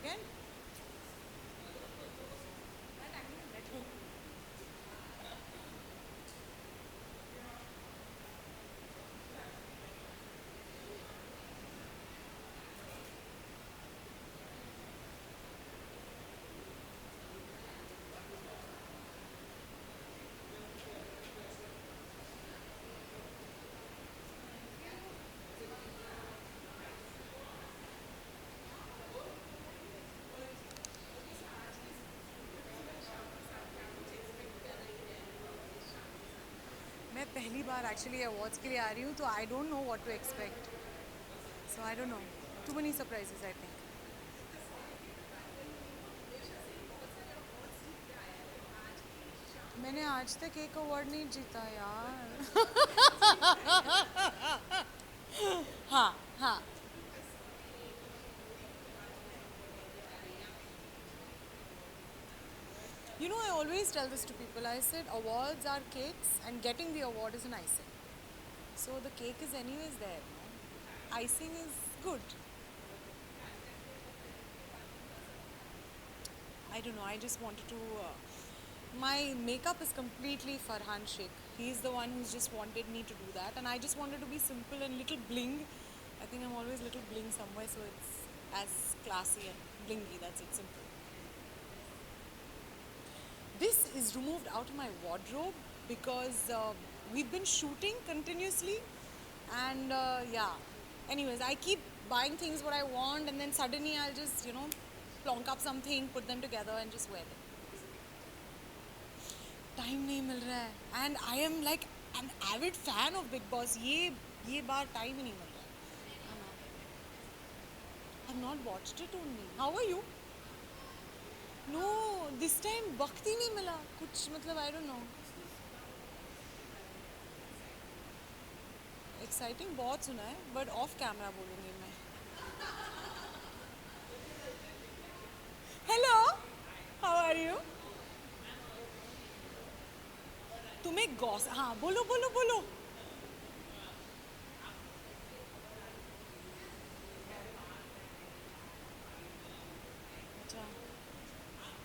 again. मैं पहली बार actually awards के लिए आ रही हूँ तो I don't know what to expect. So I don't know. Too many surprises I think. मैंने आज तक एक अवार्ड नहीं जीता यार. हाँ हाँ. You know, I always tell this to people. I said awards are cakes and getting the award is an icing. So the cake is anyways there. No? Icing is good. I don't know. I just wanted to. My makeup is completely Farhan Sheikh. He's the one who's just wanted me to do that, and I just wanted to be simple and little bling. I think I'm always little bling somewhere, so it's as classy and blingy. That's it, simple. This is removed out of my wardrobe because we've been shooting continuously, and yeah. Anyways, I keep buying things what I want, and then suddenly I'll just plonk up something, put them together, and just wear them. Time नहीं मिल रहा है and I am like an avid fan of Bigg Boss. ये बार time ही नहीं मिल रहा है. I have not watched it only. How are you? No, this time वक्त ही नहीं मिला कुछ. मतलब आई डोंट नो. एक्साइटिंग बहुत सुना है बट ऑफ कैमरा बोलूँगी मैं. Hello, how are you? तुम्हें गॉस हाँ बोलो बोलो बोलो. अच्छा.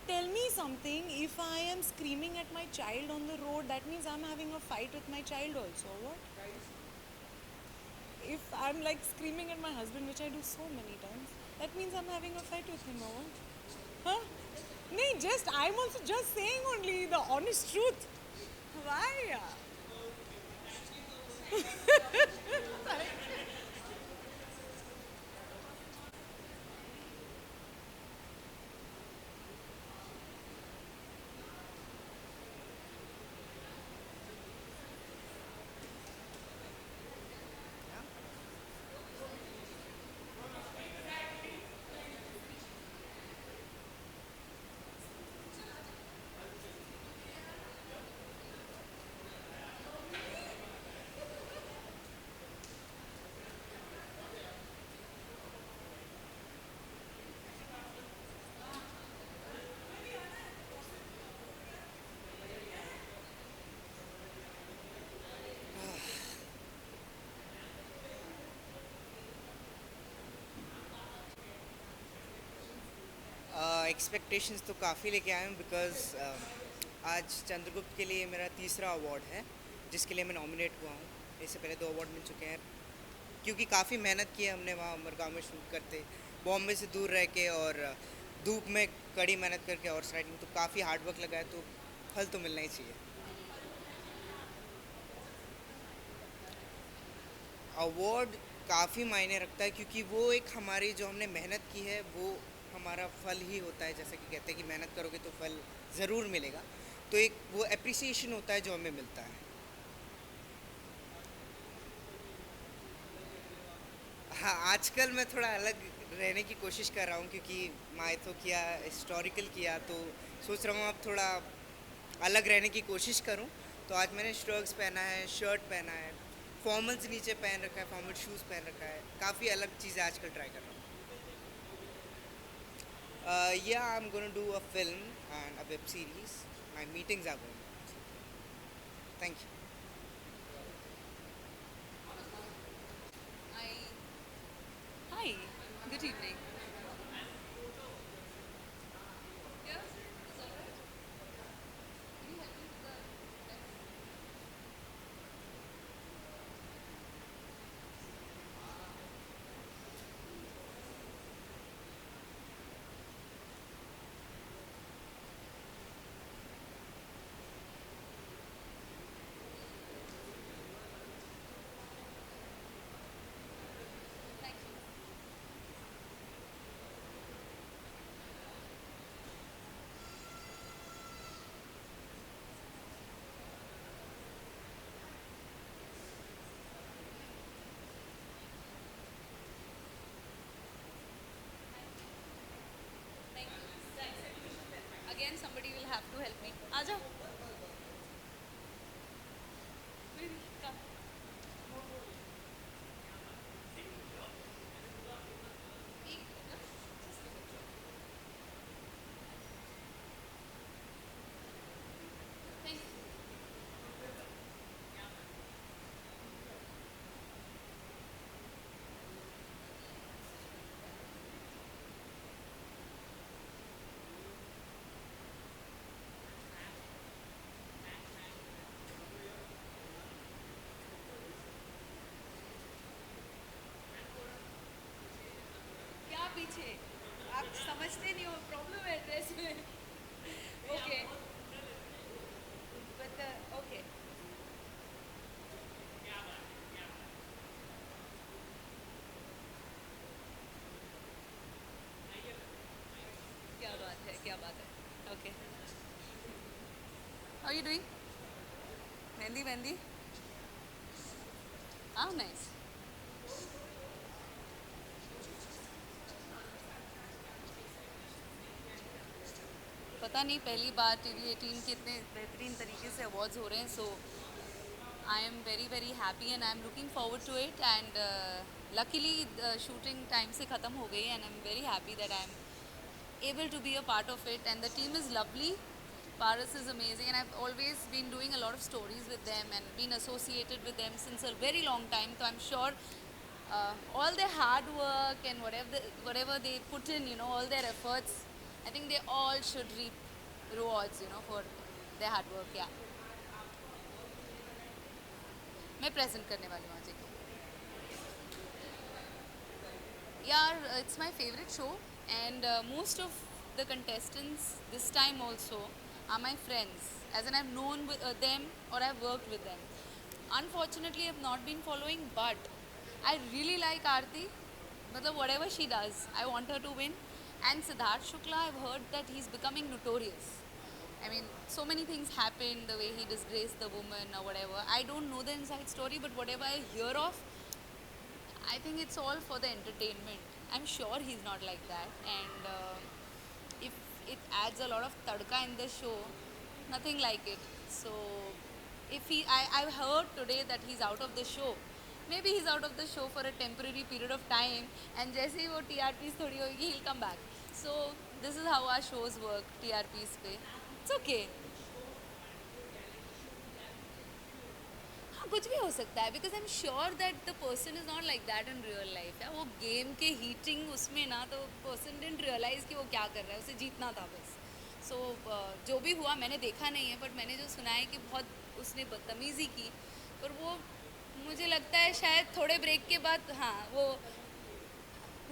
Tell me something. If I am screaming at my child on the road, that means I'm having a fight with my child also. What? If I'm like screaming at my husband, which I do so many times, that means I'm having a fight with him or what? Huh? No, just I'm also just saying only the honest truth. Why? Expectations तो काफ़ी लेके आए हूँ because आज चंद्रगुप्त के लिए मेरा तीसरा अवार्ड है जिसके लिए मैं नॉमिनेट हुआ हूँ. इससे पहले 2 अवार्ड मिल चुके हैं क्योंकि काफ़ी मेहनत की है हमने वहाँ उमरगांव में शूट करते, बॉम्बे से दूर रह के और धूप में कड़ी मेहनत करके और राइटिंग तो काफ़ी हार्ड वर्क लगा है, तो फल तो मिलना ही चाहिए. अवार्ड काफ़ी मायने रखता है क्योंकि वो एक हमारी जो हमने मेहनत की है वो हमारा फल ही होता है. जैसे कि कहते हैं कि मेहनत करोगे तो फल ज़रूर मिलेगा, तो एक वो एप्रिसिएशन होता है जो हमें मिलता है. हाँ, आजकल मैं थोड़ा अलग रहने की कोशिश कर रहा हूँ क्योंकि माइथो किया, हिस्टोरिकल किया, तो सोच रहा हूँ अब थोड़ा अलग रहने की कोशिश करूँ. तो आज मैंने स्ट्रग्स पहना है, शर्ट पहना है, फॉर्मल्स नीचे पहन रखा है, फॉर्मल शूज़ पहन रखा है. काफ़ी अलग चीज़ें आजकल ट्राई कर रहा हूँ. Yeah, I'm gonna do a film and a web series. My meetings are going. Thank you. Hi, good evening. again somebody will have to help me. Aja. Come. Thank you. क्या पीछे आप समझते नहीं हो problem है dress में okay but okay क्या बात है okay how you doing mehndi mehndi how nice पता नहीं पहली बार टीवी 18 के इतने बेहतरीन तरीके से अवार्ड्स हो रहे हैं सो I am very happy and I am looking forward to it and luckily the shooting time se khatam ho gayi and I am very happy that I am able to be a part of it and the team is lovely. Paras is amazing and I've always been doing a lot of stories with them and been associated with them since a very long time so I'm sure all their hard work and whatever they put in all their efforts I think they all should reap rewards for their hard work yeah. मैं present करने वाली हूँ आज एक यार it's my favourite show and most of the contestants this time also are my friends as an I have known them और I have worked with them unfortunately I have not been following but I really like Aarti मतलब whatever she does I want her to win and Siddharth Shukla I have heard that he is becoming notorious I mean, so many things happened, the way he disgraced the woman or whatever. I don't know the inside story, but whatever I hear of, I think it's all for the entertainment. I'm sure he's not like that. And if it adds a lot of tadka in the show, nothing like it. So, if I've heard today that he's out of the show. Maybe he's out of the show for a temporary period of time. And जैसे ही वो TRPs थोड़ी होगी, he'll come back. So, this is how our shows work, TRPs पे. It's okay. हाँ कुछ भी हो सकता है because I am sure that the person is not like that in real life है वो गेम के हीटिंग उसमें ना तो पर्सन डिडंट रियलाइज़ कि वो क्या कर रहा है उसे जीतना था बस सो जो भी हुआ मैंने देखा नहीं है बट मैंने जो सुना है कि बहुत उसने बदतमीज़ी की पर वो मुझे लगता है शायद थोड़े ब्रेक के बाद हाँ वो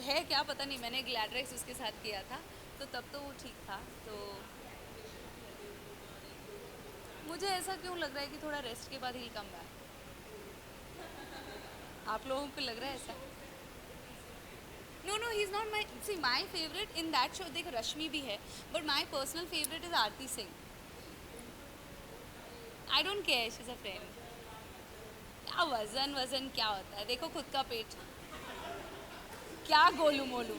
है क्या पता नहीं मैंने ग्लैडरेक्स उसके साथ किया था तो तब तो वो ठीक था तो मुझे ऐसा क्यों लग रहा है कि थोड़ा रेस्ट के बाद ही कम बैक आप लोगों को लग रहा है ऐसा no he is not my see my favourite in that show देख रश्मि भी है but my personal favourite is Aarti Singh I don't care she is a friend क्या वजन क्या होता है देखो खुद का पेट क्या Golu Molu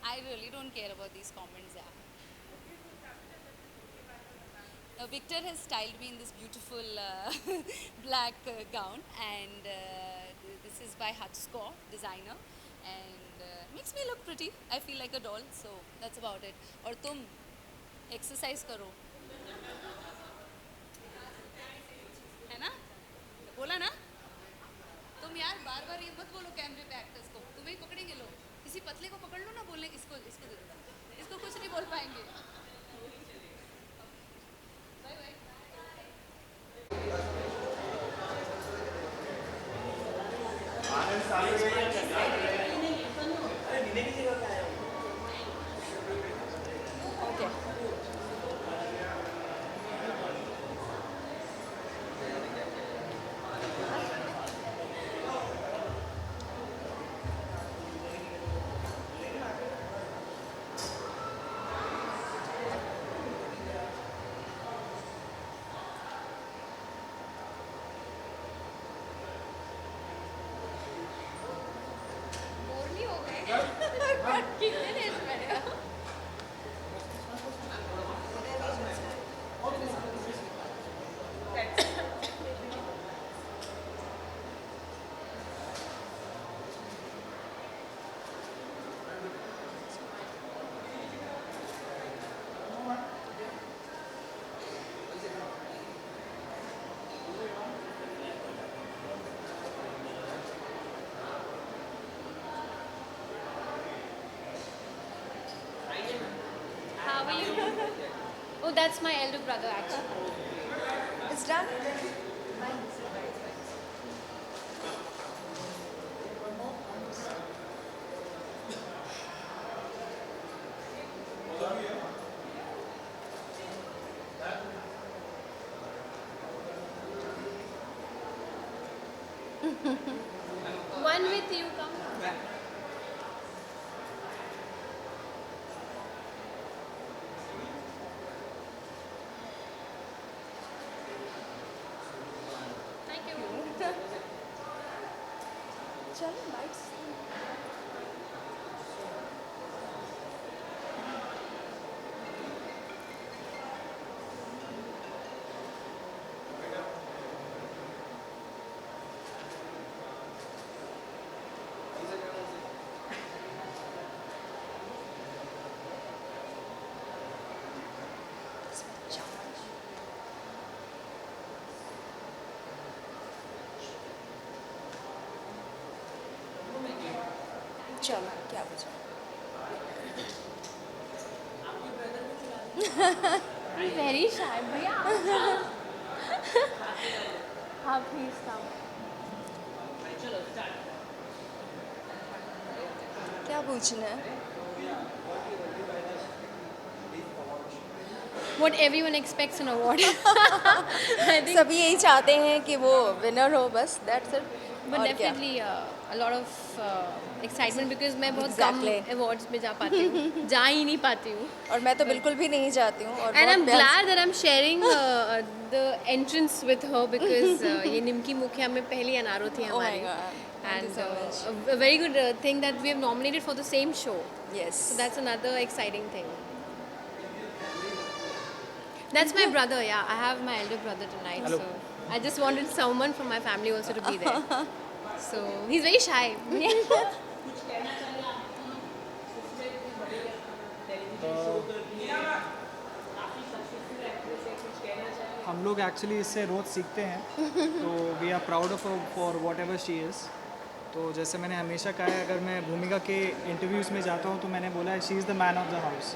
I really don't care about these comments. Yeah. Victor has styled me in this beautiful black gown, and this is by Hutsko designer, and makes me look pretty. I feel like a doll, so that's about it. और तुम exercise करो, है ना? बोला ना? तुम यार बार ये मत बोलो कैमरे पे एक्टर्स को तुम्हें ही पकड़ेंगे लोग किसी पतले को पकड़ लो ना बोलने इसको इसको दे दो इसको कुछ नहीं बोल पाएंगे bye bye okay Oh, that's my elder brother actually. It's done. One with you, come. Thank you. चलो bites. चलो क्या बचा? Very shy, भैया. हाँ, please come. क्या पूछना है? What everyone expects an award. I think, सभी यही चाहते हैं कि वो विनर हो बस. That's it. but और क्या? definitely a lot of excitement because मैं बहुत Exactly. कम awards में जा पाती हूँ, जा ही नहीं पाती हूँ. और मैं तो बिल्कुल भी नहीं जाती हूँ. और And बहुत I'm प्यार glad that I'm sharing the entrance with her because ये निमकी मुखिया में पहली अनारो थी से- Oh my हमारी. God. Thank you And so much. a very good thing that we have nominated for the same show. Yes. So that's another exciting thing. That's my brother, yeah. I have my elder brother tonight. Hello. So I just wanted someone from my family also to be there. So he's very shy. हम लोग actually इससे रोज़ सीखते हैं तो we are proud of for whatever she is. तो जैसे मैंने हमेशा कहा है अगर मैं भूमिका के इंटरव्यूज़ में जाता हूँ तो मैंने बोला है she is the man of the house.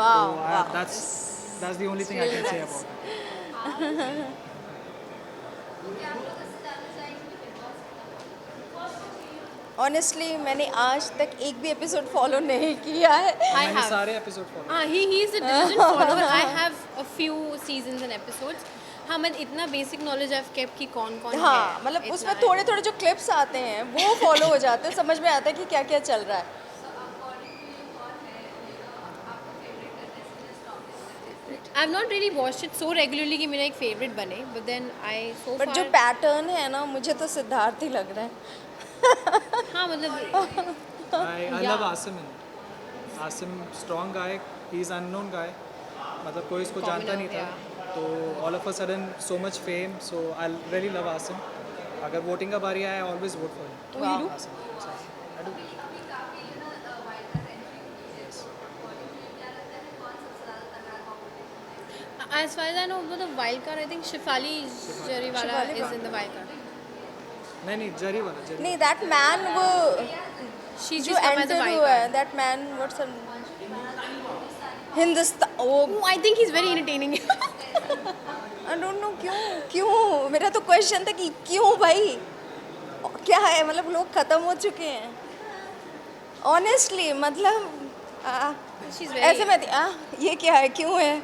Wow. wow. That's the only thing I can say about. Honestly, मैंने आज तक एक भी एपिसोड फॉलो नहीं किया है. I मैंने have. सारे episode follow. He's a diligent follower. I have a few seasons and episodes. हाँ, मैं इतना बेसिक नॉलेज I've kept कि कौन कौन हाँ है. मतलब इतना उसमें है. थोड़े थोड़े जो क्लिप्स आते हैं वो फॉलो हो जाते हैं. समझ में आता है कि क्या क्या चल रहा है. I've not really watched it so regularly कि मेरा एक favorite बने. But then I so but far. जो पैटर्न है ना मुझे तो सिद्धार्थ ही लग रहा है. हाँ मतलब I Yeah. love Asim. Asim strong guy. He is unknown guy. मतलब कोई इसको जानता Commoner, नहीं था. yeah. तो all of a sudden so much fame. So I really love Asim. अगर वोटिंग का बारी आया I always vote for him. Oh, you do? Asim. I do. as far as I know the wild card I think Shifali Jariwala Shefali is in the wild card. नहीं जरी वाला जरी. नहीं that man वो She's जो just come as a enter wild हुआ है card. That man what's Hindustan वो Oh, I think he's very entertaining. I don't no क्यों मेरा तो क्वेश्चन था कि क्यों भाई क्या है मतलब लोग खत्म हो चुके हैं ऑनेस्टली मतलब She's ऐसे very. में ये क्या है क्यों है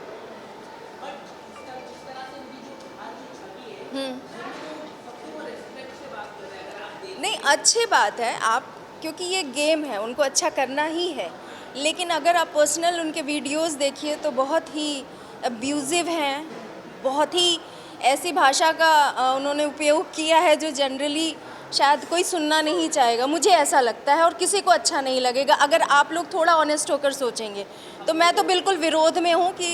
नहीं अच्छी बात है आप क्योंकि ये गेम है उनको अच्छा करना ही है लेकिन अगर आप पर्सनल उनके वीडियोस देखिए तो बहुत ही अब्यूज़िव हैं बहुत ही ऐसी भाषा का उन्होंने उपयोग किया है जो जनरली शायद कोई सुनना नहीं चाहेगा मुझे ऐसा लगता है और किसी को अच्छा नहीं लगेगा अगर आप लोग थोड़ा ऑनेस्ट होकर सोचेंगे तो मैं तो बिल्कुल विरोध में हूँ कि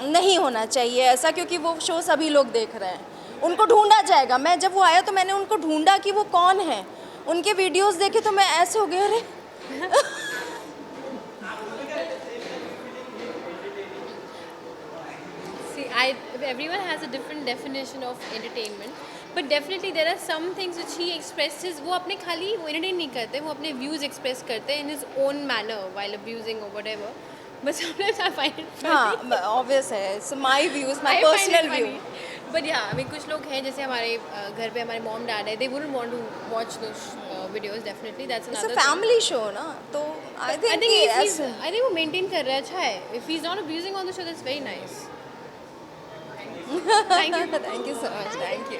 नहीं होना चाहिए ऐसा क्योंकि वो शो सभी लोग देख रहे हैं उनको ढूंढा जाएगा मैं जब वो आया तो मैंने उनको ढूंढा कि वो कौन है उनके वीडियोस देखे तो मैं ऐसे हो गई अरे See, everyone has a different definition of entertainment, but definitely there are some things which he expresses. वो अपने खाली वो entertain नहीं करते, वो अपने views express करते हैं in his own manner while abusing or whatever. but sometimes I find it funny. हाँ ऑब्वियस है, it's my views, my personal view. But या आई मीन कुछ लोग हैं जैसे हमारे घर पे हमारे मॉम डैड है, they wouldn't want to watch those videos. Definitely that's it's another a family show ना, तो आई आई थिंक थिंक वो मेंटेन कर रहा है, अच्छा है. If he is not abusing on the show that's very nice. Thank you. Thank you so much. Thank you.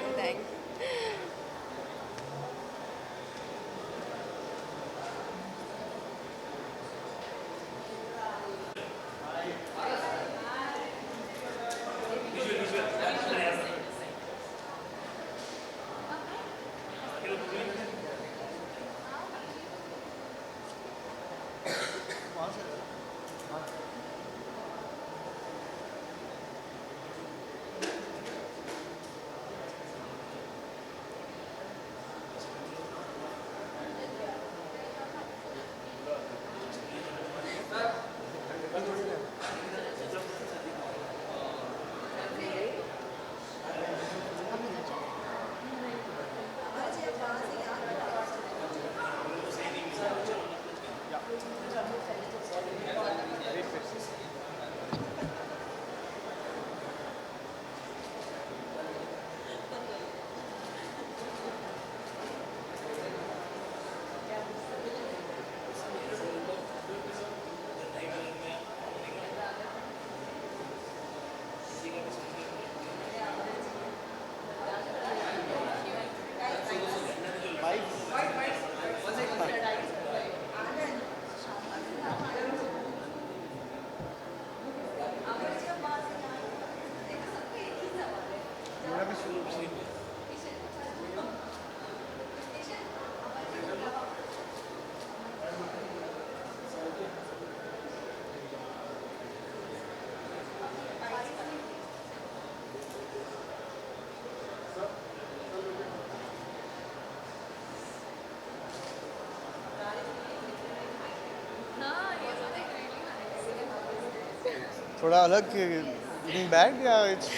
थोड़ा अलग लुकिंग बैड या इट्स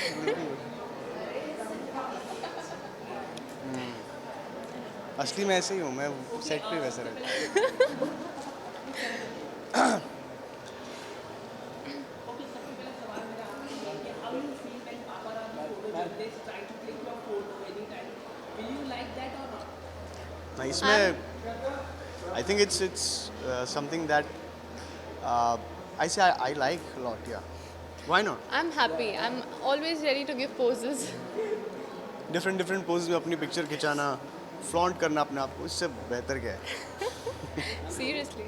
असली मैं ऐसे ही हूँ, मैं सेट पे वैसे रहता हूँ. ना इसमें I think it's something that I से आई लाइक लॉट. या why not. I'm happy. I'm always ready to give poses. Different pose में अपनी पिक्चर खिंचाना, फ्लॉन्ट करना अपने आप को, इससे बेहतर क्या है. Seriously.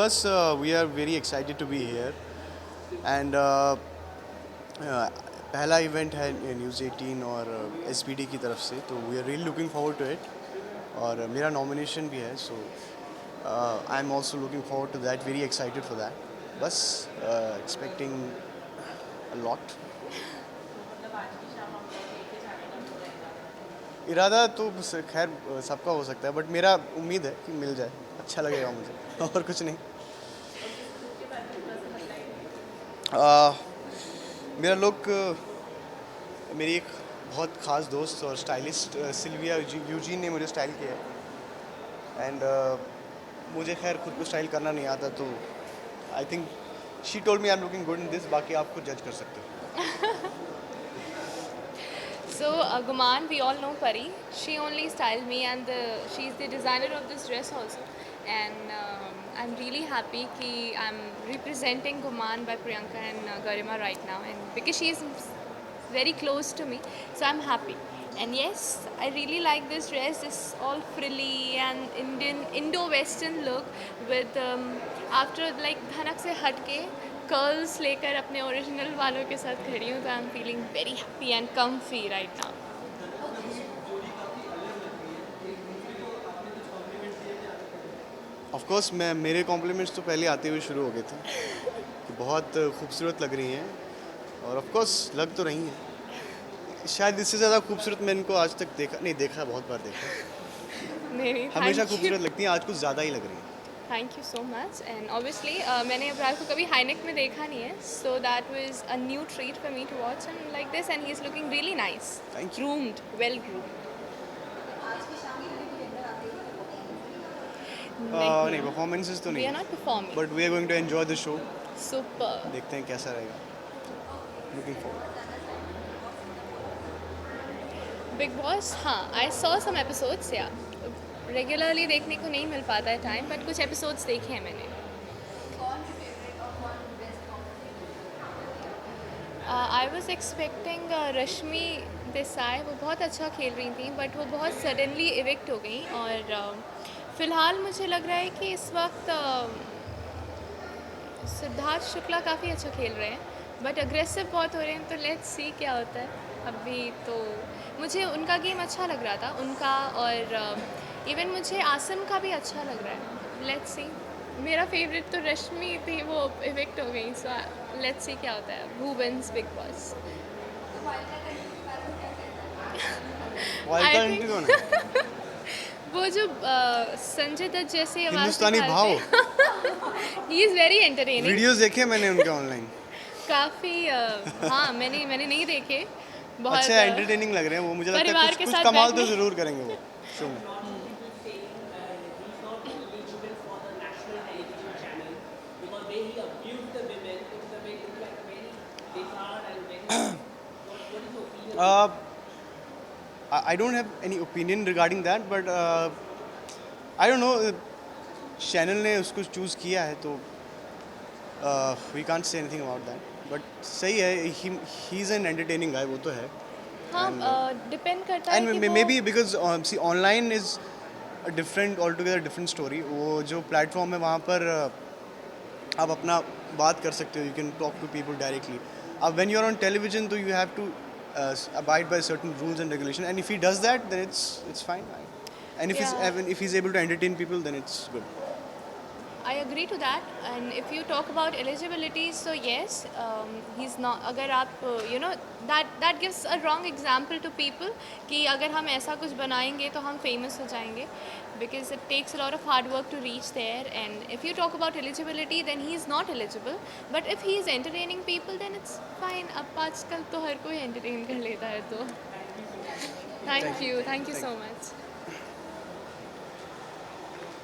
बस we are very excited to be here and पहला इवेंट है न्यूज़ 18 और SBD की तरफ से, तो we are really looking forward to it. और मेरा नॉमिनेशन भी है, so I am also looking forward to that, very excited for that. बस एक्सपेक्टिंग अ लॉट. इरादा तो खैर सबका हो सकता है, बट मेरा उम्मीद है कि मिल जाए, अच्छा लगेगा मुझे और कुछ नहीं. मेरा लुक मेरी एक बहुत ख़ास दोस्त और स्टाइलिस्ट सिल्विया यूजीन ने मुझे स्टाइल किया है. एंड मुझे खैर खुद को स्टाइल करना नहीं आता, तो I think she told me I am looking good in this. बाकी आप खुद जज कर सकते हो. So Guman, we all know Pari. She only styled me, and she's the designer of this dress also. And I'm really happy कि I'm representing Guman by Priyanka and Garima right now, and because she's very close to me, so I'm happy. And yes, I really like this dress. It's all frilly and Indo-Western look with after like धनक से हटके curls लेकर अपने original वालों के साथ खड़ी हूँ, तो I am feeling very happy and comfy right now. Of course मेरे कॉम्प्लीमेंट्स तो पहले आते हुए शुरू हो गए थे कि बहुत खूबसूरत लग रही हैं, और ऑफ कोर्स लग तो रही हैं. शायद इससे ज़्यादा खूबसूरत मैं इनको आज तक देखा है, बहुत बार देखा. नहीं, हमेशा खूबसूरत लगती हैं, आज कुछ ज़्यादा ही लग रही हैं. Thank you so much. And obviously मैंने अब्रार को कभी हाईनेक में देखा नहीं है, so that was a new treat for me to watch and like this, and he is looking really nice, Thank you. Groomed, well groomed. नहीं performances तो we नहीं, are not performing. But we are going to enjoy the show. Super. देखते हैं कैसा रहेगा. Looking forward. Bigg Boss, हाँ, I saw some episodes. या regularly देखने को नहीं मिल पाता है टाइम, बट कुछ एपिसोड्स देखे हैं मैंने. I was expecting Rashmi Desai. वो बहुत अच्छा खेल रही थी, बट वो बहुत सडनली इविक्ट हो गई. और फ़िलहाल मुझे लग रहा है कि इस वक्त सिद्धार्थ शुक्ला काफ़ी अच्छा खेल रहे हैं, बट अग्रेसिव बहुत हो रहे हैं. तो लेट्स सी क्या होता है. अभी तो मुझे उनका गेम अच्छा लग रहा था, उनका. और इवन मुझे आसिम का भी अच्छा लग रहा है. Let's see. मेरा फेवरेट तो रश्मि थी, वो इविक्ट हो गई. सो लेट्स सी क्या होता है. Who wins Bigg Boss. Wild I card think- entry कौन है? वो जो संजय दत्त जैसी आवाज़ हिंदुस्तानी भाव. He is very entertaining. Videos देखे मैंने उनके ऑनलाइन. काफ़ी हाँ, मैंने नहीं देखे. बहुत अच्छा एंटरटेनिंग लग रहे हैं वो. मुझे लगता है परिवार कुछ के कुछ साथ कमाल तो बैठने- ज़रूर करेंगे वो शो में. I don't have any opinion regarding that, but I don't know. Channel ने उसको चूज़ किया है तो we can't say anything about that. But सही है. He is an entertaining guy, वो तो है. हाँ, डिपेंड करता है And कि maybe because see online is a different altogether different story. वो जो प्लेटफॉर्म है वहाँ पर आप अपना बात कर सकते हो. You can talk to people directly. अब when you are on television, तो you have to abide by certain rules and regulation. And if he does that, then it's fine. And if he's able to entertain people, then it's good. I agree to that. And if you talk about eligibility, so yes, he's not. अगर आप that gives a wrong example to people कि अगर हम ऐसा कुछ बनाएंगे तो हम famous हो जाएंगे, because it takes a lot of hard work to reach there. And if you talk about eligibility, then he is not eligible. But if he is entertaining people, then it's fine. अब आजकल तो हर कोई entertain कर लेता है तो. Thank you so much.